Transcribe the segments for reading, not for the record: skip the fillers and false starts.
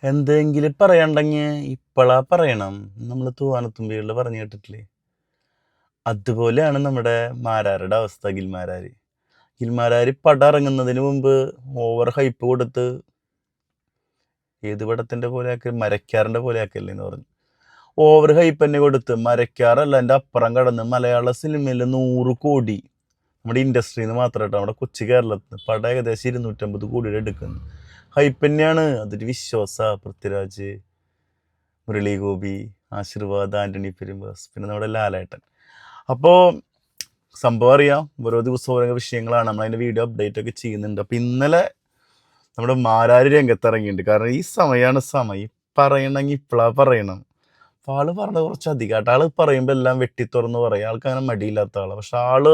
എന്തെങ്കിലും പറയണ്ടെങ്കിൽ ഇപ്പളാ പറയണം. നമ്മൾ തൂവാനത്തുമ്പികളിൽ പറഞ്ഞു കേട്ടിട്ടില്ലേ? അതുപോലെയാണ് നമ്മുടെ മാരാരുടെ അവസ്ഥ. ഗിൽമാരാര് പടം ഇറങ്ങുന്നതിന് മുമ്പ് ഓവർ ഹൈപ്പ് കൊടുത്ത് ഏത് പടത്തിന്റെ പോലെ ആക്കി, മരക്കാറിന്റെ പോലെ ആക്കല്ലേ എന്ന് പറഞ്ഞു. ഓവർ ഹൈപ്പ് തന്നെ കൊടുത്ത് മരക്കാറല്ല, എൻ്റെ അപ്പുറം കടന്ന് മലയാള സിനിമയിൽ 100 കോടി നമ്മുടെ ഇൻഡസ്ട്രിയിൽ നിന്ന് മാത്രം കേട്ടോ, നമ്മുടെ കൊച്ചു കേരളത്തിൽ പടം ഏകദേശം 250 കോടിയുടെ എടുക്കുന്നു. ഹൈപ്പ് തന്നെയാണ്. അതൊരു വിശ്വാസ. പൃഥ്വിരാജ്, മുരളി ഗോപി, ആശീർവാദ്, ആന്റണി പെരുമ്പാസ്, പിന്നെ നമ്മുടെ ലാലേട്ടൻ. അപ്പോൾ സംഭവം അറിയാം, ഓരോ ദിവസവും ഓരോ വിഷയങ്ങളാണ്. നമ്മളതിൻ്റെ വീഡിയോ അപ്ഡേറ്റ് ഒക്കെ ചെയ്യുന്നുണ്ട്. അപ്പോൾ ഇന്നലെ നമ്മുടെ മാരാര് രംഗത്തിറങ്ങിയിട്ടുണ്ട്. കാരണം ഈ സമയമാണ് സമയം പറയണമെങ്കിൽ ഇപ്പോഴാ പറയണം. അപ്പോൾ ആള് പറഞ്ഞത് കുറച്ച് അധികമായിട്ട്. ആള് പറയുമ്പോൾ എല്ലാം വെട്ടിത്തുറന്ന് പറയും. ആൾക്ക് അങ്ങനെ മടിയില്ലാത്ത ആളാണ്. പക്ഷെ ആള്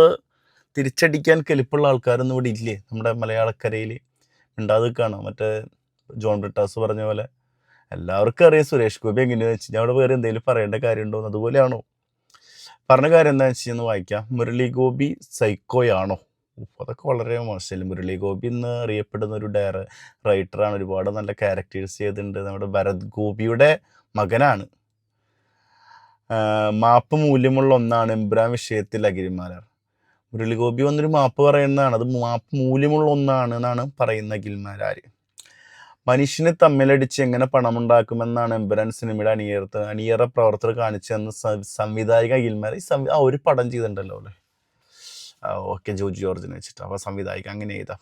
തിരിച്ചടിക്കാൻ കെലിപ്പുള്ള ആൾക്കാരൊന്നും ഇവിടെ ഇല്ലേ നമ്മുടെ മലയാളക്കരയിൽ? ഉണ്ടാതെ കാണാം. മറ്റേ ജോൺ ബ്രിട്ടാസ് പറഞ്ഞ പോലെ എല്ലാവർക്കും അറിയാം സുരേഷ് ഗോപി എങ്ങനെയാണെന്ന് വെച്ച് കഴിഞ്ഞാൽ അവിടെ വേറെ എന്തെങ്കിലും പറയേണ്ട കാര്യമുണ്ടോയെന്ന്. അതുപോലെയാണോ? പറഞ്ഞ കാര്യം എന്താണെന്ന് വെച്ച് കഴിഞ്ഞാൽ വായിക്കാം. മുരളി ഗോപി സൈക്കോയാണോ? അതൊക്കെ വളരെ മോശമല്ലേ. മുരളി ഗോപി എന്ന് അറിയപ്പെടുന്ന ഒരു റൈറ്ററാണ്. ഒരുപാട് നല്ല ക്യാരക്ടേഴ്സ് ചെയ്തിട്ടുണ്ട്. നമ്മുടെ ഭരത് ഗോപിയുടെ മകനാണ്. മാപ്പ് മൂല്യമുള്ള ഒന്നാണ് എമ്പുരാൻ വിഷയത്തിൽ അഖിൽമാരാർ. മുരളി ഗോപി വന്നൊരു മാപ്പ് പറയുന്നതാണ്. അത് മാപ്പ് മൂല്യമുള്ള ഒന്നാണ് എന്നാണ് പറയുന്ന അഖിൽമാരാർ. മനുഷ്യനെ തമ്മിലടിച്ച് എങ്ങനെ പണമുണ്ടാക്കുമെന്നാണ് എമ്പുരാൻ സിനിമയുടെ അണിയറ പ്രവർത്തകർ കാണിച്ചതെന്ന് സംവിധായക അഖിൽമാർ ഒരു പടം ചെയ്തിട്ടുണ്ടല്ലോ അല്ലേ? ഓക്കെ, ജോജി ജോർജിനെ വെച്ചിട്ട്. അപ്പോൾ സംവിധായക അങ്ങനെ ചെയ്താ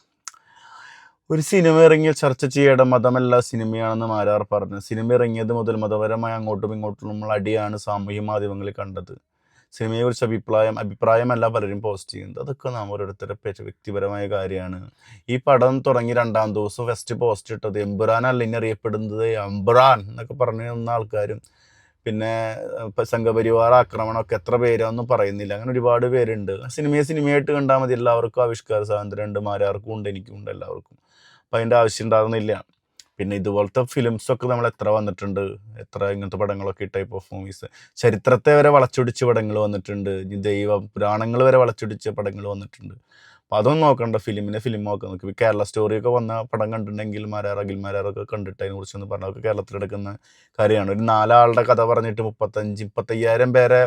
ഒരു സിനിമ ഇറങ്ങിയാൽ ചർച്ച ചെയ്യേണ്ട മതമല്ല സിനിമയാണെന്ന് മാരാർ പറഞ്ഞു. സിനിമ ഇറങ്ങിയത് മുതൽ മതപരമായി അങ്ങോട്ടും ഇങ്ങോട്ടും നമ്മൾ അടിയാണ് സാമൂഹ്യ മാധ്യമങ്ങളിൽ കണ്ടത്. സിനിമയെക്കുറിച്ച് അഭിപ്രായമല്ല പലരും പോസ്റ്റ് ചെയ്യുന്നത്. അതൊക്കെ നാം ഓരോരുത്തരുടെ വ്യക്തിപരമായ കാര്യമാണ്. ഈ പടം തുടങ്ങി 2-ാം ദിവസം ഫസ്റ്റ് പോസ്റ്റ് ഇട്ടത് എമ്പുരാനല്ല ഇനി അറിയപ്പെടുന്നത് എംബ്രാൻ എന്നൊക്കെ പറഞ്ഞു തന്ന ആൾക്കാരും, പിന്നെ സംഘപരിവാർ ആക്രമണമൊക്കെ എത്ര പേരാന്നും പറയുന്നില്ല. അങ്ങനെ ഒരുപാട് പേരുണ്ട്. സിനിമയായിട്ട് കണ്ടാൽ മതി. എല്ലാവർക്കും ആവിഷ്കാര സ്വാതന്ത്ര്യം ഉണ്ട്. മാരാർക്കും ഉണ്ട്, എനിക്കും ഉണ്ട്, എല്ലാവർക്കും. അപ്പം അതിൻ്റെ ആവശ്യം ഉണ്ടാകുന്നില്ല. പിന്നെ ഇതുപോലത്തെ ഫിലിംസൊക്കെ നമ്മൾ എത്ര വന്നിട്ടുണ്ട്, എത്ര ഇങ്ങനത്തെ പടങ്ങളൊക്കെ ഈ ടൈപ്പ് ഓഫ് മൂവീസ്. ചരിത്രത്തെ വരെ വളച്ചൊടിച്ച പടങ്ങൾ വന്നിട്ടുണ്ട്. പുരാണങ്ങൾ വരെ വളച്ചൊടിച്ച പടങ്ങൾ വന്നിട്ടുണ്ട്. അപ്പോൾ അതൊന്നും നോക്കണ്ട. ഫിലിം നോക്കി. കേരള സ്റ്റോറിയൊക്കെ വന്ന പടം കണ്ടിട്ടുണ്ടെങ്കിൽ അഖിൽമാരാറൊക്കെ കണ്ടിട്ട് അതിനെക്കുറിച്ചൊന്ന് പറഞ്ഞതൊക്കെ കേരളത്തിൽ എടുക്കുന്ന കാര്യമാണ്. ഒരു 4 ആളുടെ കഥ പറഞ്ഞിട്ട് 35,000 പേരെ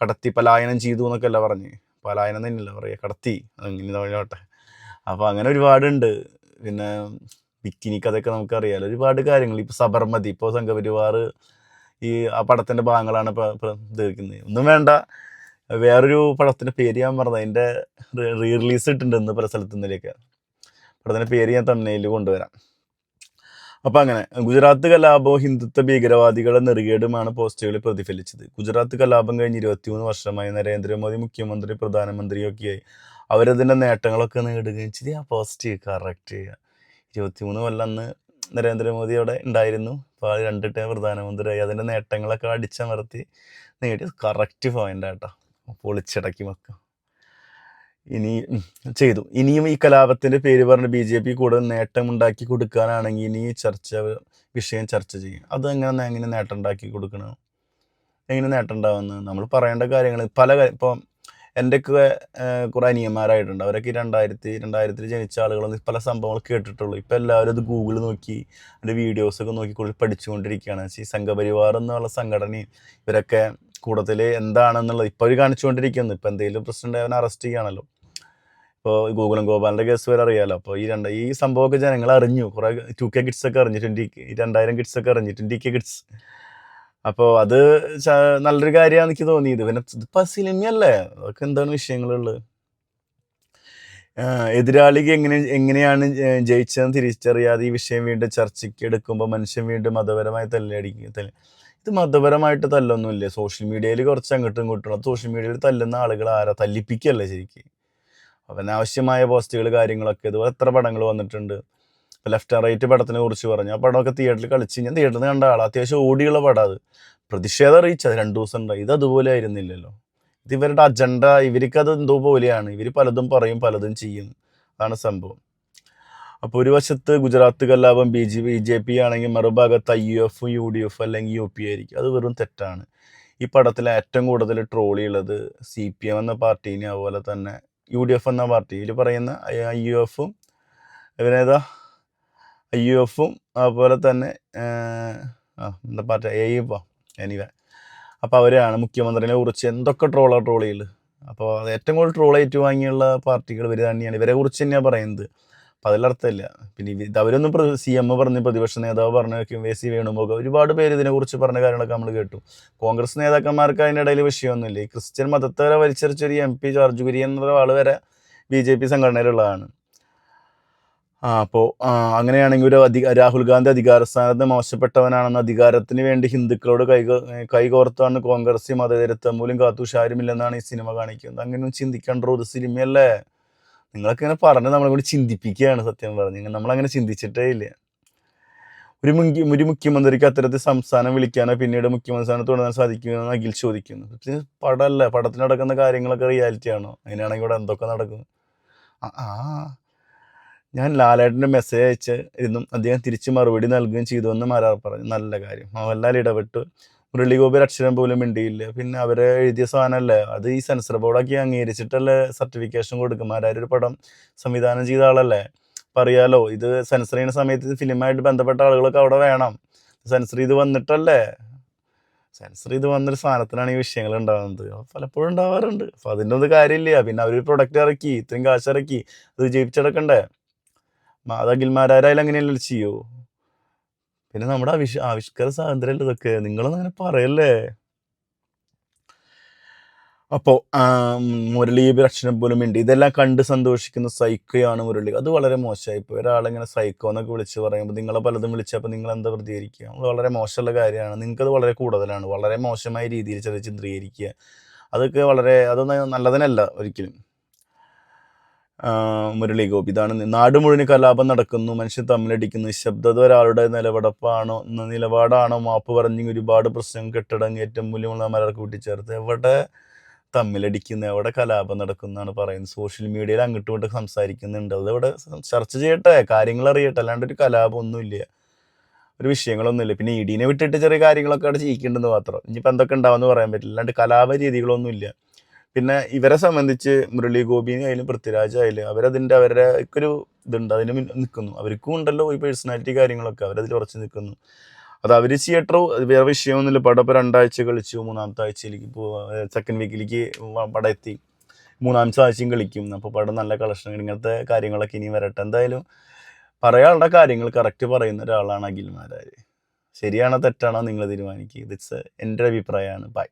കടത്തി പലായനം ചെയ്തു എന്നൊക്കെ അല്ല പറഞ്ഞ്. പലായനം തന്നെയല്ല പറയുക, കടത്തി. അങ്ങനെ പറഞ്ഞോട്ടെ. അപ്പോൾ അങ്ങനെ ഒരുപാടുണ്ട്. പിന്നെ ബിക്കിനി കഥയൊക്കെ നമുക്കറിയാലോ. ഒരുപാട് കാര്യങ്ങൾ. ഇപ്പോൾ സബർമതി, ഇപ്പോൾ സംഘപരിവാർ ആ പടത്തിൻ്റെ ഭാഗങ്ങളാണ് ഇപ്പോൾ തീർക്കുന്നത്. ഒന്നും വേണ്ട. വേറൊരു പടത്തിൻ്റെ പേര് ഞാൻ പറഞ്ഞത്, അതിൻ്റെ റിലീസ് ഇട്ടിട്ടുണ്ട് ഇന്ന് പല സ്ഥലത്തു നിന്നിലേക്ക്. പടത്തിൻ്റെ പേര് ഞാൻ തമിഴിൽ കൊണ്ടുവരാം. അപ്പം അങ്ങനെ ഗുജറാത്ത് കലാപവും ഹിന്ദുത്വ ഭീകരവാദികളെ നെറുകേടുമാണ് പോസ്റ്റുകളിൽ പ്രതിഫലിച്ചത്. ഗുജറാത്ത് കലാപം കഴിഞ്ഞ് 23 വർഷമായി. നരേന്ദ്രമോദി മുഖ്യമന്ത്രി പ്രധാനമന്ത്രിയൊക്കെയായി. അവരതിൻ്റെ നേട്ടങ്ങളൊക്കെ നേടുകയും ചെയ്ത് ആ പോസ്റ്റ് കറക്റ്റ് ചെയ്യുക. 23 കൊല്ലം അന്ന് നരേന്ദ്രമോദി അവിടെ ഉണ്ടായിരുന്നു. അപ്പോൾ 2 ടൈം പ്രധാനമന്ത്രിയായി. അതിൻ്റെ നേട്ടങ്ങളൊക്കെ അടിച്ചമർത്തി നേടിയത് കറക്റ്റ് പോയിൻ്റ് ആട്ടോ. പൊളിച്ചടക്കി വെക്കാം. ഇനി ചെയ്തു. ഇനിയും ഈ കലാപത്തിൻ്റെ പേര് പറഞ്ഞ് BJP കൂടുതൽ നേട്ടമുണ്ടാക്കി കൊടുക്കാനാണെങ്കിൽ ഇനി വിഷയം ചർച്ച ചെയ്യും. അത് എങ്ങനെ നേട്ടം ഉണ്ടാക്കി കൊടുക്കണം, എങ്ങനെ നേട്ടം ഉണ്ടാവുന്നത് നമ്മൾ പറയേണ്ട കാര്യങ്ങൾ ഇപ്പോൾ എൻ്റെയൊക്കെ കുറേ അനിയന്മാരായിട്ടുണ്ട്. അവരൊക്കെ 2000 ജനിച്ച ആളുകളൊന്നും പല സംഭവങ്ങൾ കേട്ടിട്ടുള്ളൂ. ഇപ്പോൾ എല്ലാവരും അത് ഗൂഗിൾ നോക്കി അതിൻ്റെ വീഡിയോസൊക്കെ നോക്കി കൂടുതൽ പഠിച്ചുകൊണ്ടിരിക്കുകയാണ്. ഈ സംഘപരിവാർ എന്നുള്ള സംഘടനയും ഇവരൊക്കെ കൂടുതൽ എന്താണെന്നുള്ളത് ഇപ്പോൾ അവർ കാണിച്ചുകൊണ്ടിരിക്കുന്നു. ഇപ്പോൾ എന്തെങ്കിലും പ്രശ്നം അവനെ അറസ്റ്റ് ചെയ്യുകയാണല്ലോ. ഇപ്പോൾ ഗോകുലം ഗോപാലിൻ്റെ കേസ് വരെ അറിയാമല്ലോ. അപ്പോൾ ഈ സംഭവമൊക്കെ ജനങ്ങൾ അറിഞ്ഞു. കുറേ 2K കിഡ്സൊക്കെ അറിഞ്ഞു, 2000 കിഡ്സൊക്കെ അറിഞ്ഞു, 20K കിഡ്സ്. അപ്പോൾ അത് നല്ലൊരു കാര്യമാണ് എനിക്ക് തോന്നിയത്. പിന്നെ ഇതിപ്പോൾ സിനിമയല്ലേ, അതൊക്കെ എന്താണ് വിഷയങ്ങളുള്ളത്. എതിരാളിക്ക് എങ്ങനെയാണ് ജയിച്ചതെന്ന് തിരിച്ചറിയാതെ ഈ വിഷയം വീണ്ടും ചർച്ചയ്ക്ക് എടുക്കുമ്പോൾ മനുഷ്യൻ വീണ്ടും മതപരമായി ഇത് മതപരമായിട്ട് തല്ലൊന്നുമില്ലേ. സോഷ്യൽ മീഡിയയിൽ കുറച്ച് അങ്ങോട്ടും ഇങ്ങോട്ടും. അത് സോഷ്യൽ മീഡിയയിൽ തല്ലുന്ന ആളുകൾ ആരാ? തല്ലിപ്പിക്കുകയല്ലേ ശരിക്കും. അപ്പം അനാവശ്യമായ പോസ്റ്റുകൾ കാര്യങ്ങളൊക്കെ. ഇതുപോലെ എത്ര പടങ്ങൾ വന്നിട്ടുണ്ട്. ഇപ്പോൾ ലെഫ്റ്റ് ആൻഡ് റൈറ്റ് പടത്തിനെ കുറിച്ച് പറഞ്ഞു. ആ പടമൊക്കെ തിയേറ്ററിൽ കളിച്ച് ഞാൻ തിയേറ്ററിൽ നിന്ന് കണ്ട ആൾ. അത്യാവശ്യം ഓടിയുള്ള പടം. അത് പ്രതിഷേധം അറിയിച്ചത് 2 ദിവസം ഉണ്ടായി. ഇത് അതുപോലെ ആയിരുന്നില്ലല്ലോ. ഇത് ഇവരുടെ അജണ്ട. ഇവർക്കത് എന്തോ പോലെയാണ്. ഇവർ പലതും പറയും, പലതും ചെയ്യും. അതാണ് സംഭവം. അപ്പോൾ ഒരു വശത്ത് ഗുജറാത്ത് കലാപം BJP ആണെങ്കിൽ മറുഭാഗത്ത് IUF, UDF അല്ലെങ്കിൽ UP ആയിരിക്കും. അത് വെറും തെറ്റാണ്. ഈ പടത്തിൽ ഏറ്റവും കൂടുതൽ ട്രോളിയുള്ളത് CPM എന്ന പാർട്ടീനെ, അതുപോലെ തന്നെ UDF എന്ന പാർട്ടി. ഇതിൽ പറയുന്ന IUF ഇവനേതാ IUF-ഉം അതുപോലെ തന്നെ എന്താ പാർട്ടി AIP എനിവേ. അപ്പോൾ അവരാണ് മുഖ്യമന്ത്രിനെ കുറിച്ച് എന്തൊക്കെ ട്രോൾ ചെയ്യൽ. അപ്പോൾ അത് ഏറ്റവും കൂടുതൽ ട്രോൾ ഏറ്റുവാങ്ങിയുള്ള പാർട്ടികൾ ഇവർ തന്നെയാണ്. ഇവരെ കുറിച്ച് തന്നെയാണ് പറയുന്നത്. അപ്പം അതിലർത്ഥമില്ല. പിന്നെ അവരൊന്നും CM പറഞ്ഞ് പ്രതിപക്ഷ നേതാവ് പറഞ്ഞ KC വേണുഗോപാൽ ഒരുപാട് പേര് ഇതിനെക്കുറിച്ച് പറഞ്ഞ കാര്യങ്ങളൊക്കെ നമ്മൾ കേട്ടു. കോൺഗ്രസ് നേതാക്കന്മാർക്ക് അതിൻ്റെ ഇടയിൽ വിഷയമൊന്നുമില്ല. ഈ ക്രിസ്ത്യൻ മതത്തെ വരെ വലിച്ചെറിച്ചൊരു MP ജോർജ് കുര്യൻ എന്ന ആൾ വരെ BJP സംഘടനയിലുള്ളതാണ്. അപ്പോൾ അങ്ങനെയാണെങ്കിൽ രാഹുൽ ഗാന്ധി അധികാര സ്ഥാനത്ത് മോശപ്പെട്ടവനാണെന്ന് അധികാരത്തിന് വേണ്ടി ഹിന്ദുക്കളോട് കൈകോർത്താണ് കോൺഗ്രസ് മതേതരത്വം മൂലം കാത്തുഷാരുമില്ലെന്നാണ് ഈ സിനിമ കാണിക്കുന്നത്. അങ്ങനെയൊന്നും ചിന്തിക്കണ്ടോ, ഇത് സിനിമയല്ലേ? നിങ്ങളൊക്കെ ഇങ്ങനെ പറഞ്ഞ് നമ്മളെ കൂടി ചിന്തിപ്പിക്കുകയാണ്. സത്യം പറഞ്ഞു നമ്മളങ്ങനെ ചിന്തിച്ചിട്ടേ ഇല്ല. ഒരു മുഖ്യമന്ത്രിക്ക് അത്തരത്തിൽ സംസ്ഥാനം വിളിക്കാനോ പിന്നീട് മുഖ്യമന്ത്രി സ്ഥാനം തുടരാൻ സാധിക്കുമെന്ന് അഖിൽ ചോദിക്കുന്നു. പടമല്ല, പടത്തിൽ നടക്കുന്ന കാര്യങ്ങളൊക്കെ റിയാലിറ്റി ആണോ? അങ്ങനെയാണെങ്കിൽ ഇവിടെ എന്തൊക്കെ നടക്കും? ഞാൻ ലാലേട്ടൻ്റെ മെസ്സേജ് അയച്ചിരുന്നു, അദ്ദേഹം തിരിച്ച് മറുപടി നൽകുകയും ചെയ്തുവെന്ന് മാരാർ പറഞ്ഞു. നല്ല കാര്യം. മോഹൻലാൽ ഇടപെട്ടു. മുരളിഗോപി ഒരു അക്ഷരം പോലും മിണ്ടിയില്ല. പിന്നെ അവരെ എഴുതിയ സാധനമല്ലേ, അത് ഈ സെൻസർ ബോർഡാക്കി അംഗീകരിച്ചിട്ടല്ലേ സർട്ടിഫിക്കേഷൻ കൊടുക്കും. മാരാരൊരു പടം സംവിധാനം ചെയ്ത ആളല്ലേ, പറയാലോ. ഇത് സെൻസർ ചെയ്യുന്ന സമയത്ത് ഫിലിമായിട്ട് ബന്ധപ്പെട്ട ആളുകളൊക്കെ അവിടെ വേണം. സെൻസർ ചെയ്ത് വന്നിട്ടല്ലേ, സെൻസർ ചെയ്ത് വന്നൊരു സാധനത്തിനാണ് ഈ വിഷയങ്ങൾ ഉണ്ടാകുന്നത്. പലപ്പോഴും ഉണ്ടാവാറുണ്ട്. അപ്പോൾ അതിൻ്റെ ഒന്നും കാര്യമില്ല. പിന്നെ അവരൊരു പ്രൊഡക്റ്റ് ഇറക്കി, ഇത്രയും കാശ് ഇറക്കി, അത് വിജയിപ്പിച്ചെടുക്കണ്ടേ? അത് അഖിൽമാരായാലും അങ്ങനെയല്ലേ ചെയ്യൂ. പിന്നെ നമ്മുടെ ആവിഷ്കാര സ്വാതന്ത്ര്യമല്ലേ ഇതൊക്കെ. നിങ്ങളൊന്നും അങ്ങനെ പറയല്ലേ. അപ്പോൾ മുരളി അക്ഷരം പോലും ഉണ്ട്. ഇതെല്ലാം കണ്ട് സന്തോഷിക്കുന്ന സൈക്കോയാണ് മുരളി. അത് വളരെ മോശമായി. ഇപ്പോൾ ഒരാളിങ്ങനെ സൈക്കോ എന്നൊക്കെ വിളിച്ച് പറയുമ്പോൾ നിങ്ങളെ പലതും വിളിച്ചപ്പോൾ നിങ്ങൾ എന്താ പ്രതികരിക്കുക? അത് വളരെ മോശമുള്ള കാര്യമാണ്. നിങ്ങൾക്കത് വളരെ കൂടുതലാണ്. വളരെ മോശമായ രീതിയിൽ ചിത്രീകരിക്കുക, അതൊക്കെ അതൊന്നും നല്ലതിനല്ല ഒരിക്കലും. മുരളി ഗോപി ഇതാണ്. നാട് മുഴുവൻ കലാപം നടക്കുന്നു, മനുഷ്യർ തമ്മിലടിക്കുന്നു, നിശബ്ദത ഒരാളുടെ നിലപാടാണോ മാപ്പ് പറഞ്ഞ് ഒരുപാട് പ്രശ്നങ്ങൾ കെട്ടടങ്ങേറ്റം മൂല്യമുള്ള മലർ കൂട്ടിച്ചേർത്ത്? എവിടെ തമ്മിലടിക്കുന്നു, എവിടെ കലാപം നടക്കുന്നതാണ് പറയുന്നത്? സോഷ്യൽ മീഡിയയിൽ അങ്ങോട്ടും ഇങ്ങോട്ടും സംസാരിക്കുന്നുണ്ട്. അതവിടെ ചർച്ച ചെയ്യട്ടെ, കാര്യങ്ങൾ അറിയട്ടെ. അല്ലാണ്ട് ഒരു കലാപമൊന്നുമില്ല, ഒരു വിഷയങ്ങളൊന്നുമില്ല. പിന്നെ ഇടീനെ വിട്ടിട്ട് ചെറിയ കാര്യങ്ങളൊക്കെ അവിടെ ചെയ്യിക്കേണ്ടെന്ന് മാത്രം. ഇനിയിപ്പോൾ എന്തൊക്കെ ഉണ്ടാവുമെന്ന് പറയാൻ പറ്റില്ല. അല്ലാണ്ട് കലാപ രീതികളൊന്നുമില്ല. പിന്നെ ഇവരെ സംബന്ധിച്ച് മുരളി ഗോപിനെ ആയാലും പൃഥ്വിരാജ് ആയാലും അവരുടെ ഒരു ഇതുണ്ട്, അതിന് നിൽക്കുന്നു. അവർക്കും ഉണ്ടല്ലോ ഈ പേഴ്സണാലിറ്റി കാര്യങ്ങളൊക്കെ, അവരതിൽ ഉറച്ച് നിൽക്കുന്നു. അത് അവർ ചെയ്യട്ടോ, വേറെ വിഷയമൊന്നുമില്ല. പടം ഇപ്പോൾ 2 ആഴ്ച കളിച്ചു, 3-ാമത്തെ ആഴ്ചയിലേക്ക് സെക്കൻഡ് വീക്കിലേക്ക് പടം എത്തി, 3-ാമത്തെ ആഴ്ചയും കളിക്കും. അപ്പോൾ പടം നല്ല കളക്ഷൻ, ഇങ്ങനത്തെ കാര്യങ്ങളൊക്കെ ഇനി വരട്ടെ. എന്തായാലും പറയാനുള്ള കാര്യങ്ങൾ കറക്റ്റ് പറയുന്ന ഒരാളാണ് അഖിൽമാരാർ. ശരിയാണോ തെറ്റാണോ നിങ്ങൾ തീരുമാനിക്കുക. ഇത് എൻ്റെ അഭിപ്രായമാണ്. ബൈ.